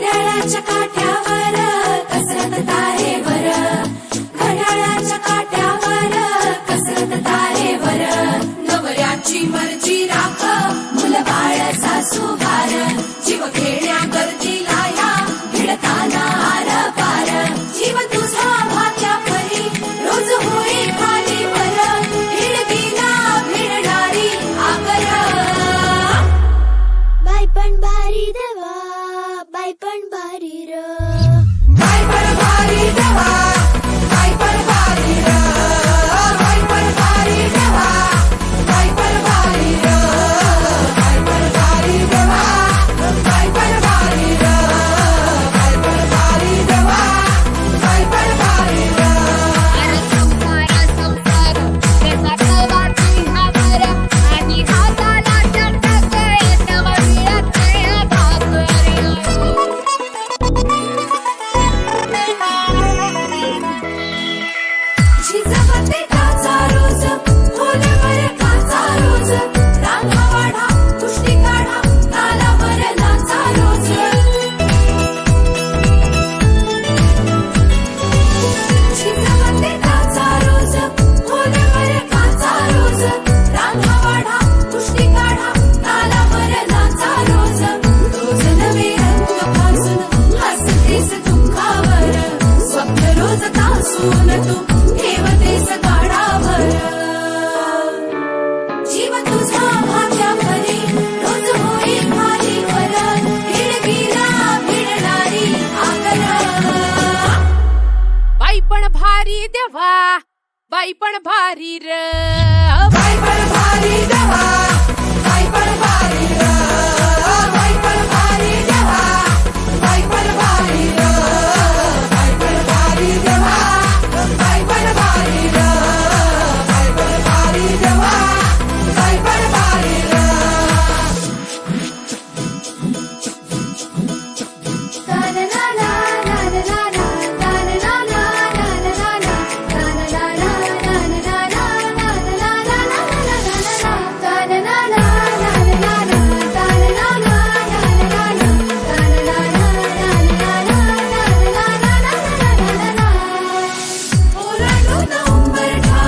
घड्याळाच्या काठ्यावर कसरत तारेवर, घड्याळाच्या काठ्यावर कसरत तारेवर, नवऱ्याची मर्जी राख मुलबाळ सासू भार, जीव खेळण्या गर्दीला या भिडताना आर पार, जीव तुझा भात्या परी रोज होई खाली वर, हिडकीला भिडणारी आगर. बाई पण भारी देवा, बाई पण भारी र, बाई पण भारी देवा, बाई पण भारी र, बाई पण भारी देवा, बाई पण भारी र, बाई पण भारी देवा, बाई पण भारी र, बाई पण भारी देवा, बाई पण भारी र. अरे संसार संसार त्याचा तवाची हवर आणि हाताला चटक येतव मिळते भाकरी. झिजवते काचा रोज खोलवर काचा रोज, रांगा वाढा कुस्ती काढा तालावर नाचा रोज. झिजवते काचा रोज खोलवर काचा रोज, रांगा वाढा कुस्ती काढा तालावर नाचा रोज. रोज नवे रंग फासून हसतेस दुःखावर, स्वप्न रोज तासून तू ठेवतेस गाडावर, जीव तुझा भात्या परी रोज होई खाली वर, हिडकीला भिडणारी आगर. बाई पण भारी देवा, बाई पण भारी र, बाई पण भारी देवा, बाई पण भारी र, बाई पण भारी देवा, बाई पण भारी र, बाई पण भारी देवा, बाई पण भारी र, बाई पण भारी देवा, बाई पण भारी र. ओलांडून उंबरठा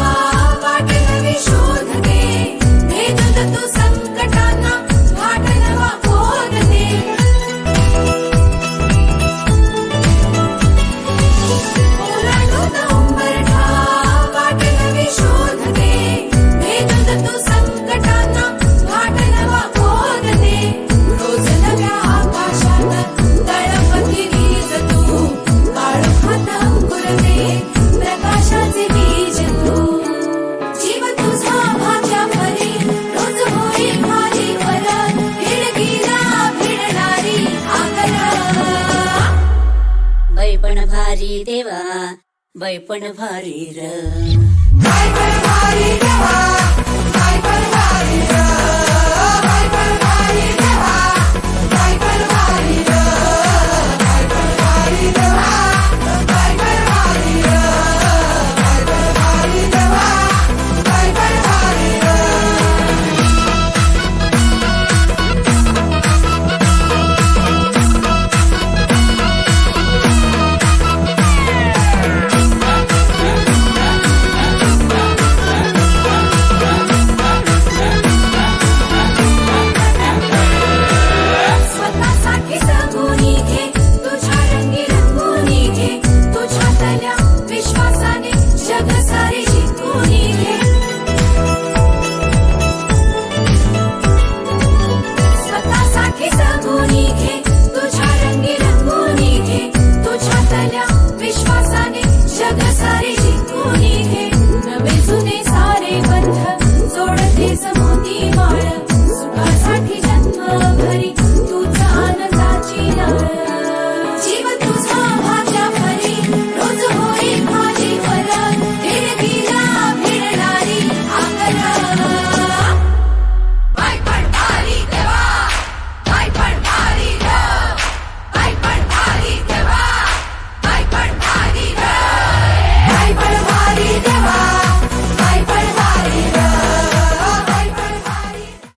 वाट नवी शोधते, भेदून तू संकटांना घाट नवा खोदते. ओलांडून उंबरठा वाट नवी शोधते, भेदून तू संकटांना घाट नवा खोदते. रोज नव्या आकाशात तळपती वीज तू, काळोखात अंकुरते प्रकाशाचे बीज तू, जीव तुझा भात्या परी रोज होई खाली वर, हिडकीला भिडणारी आगर. बाई पण भारी देवा, बाई पण भारी र, बाई पण भारी देवा,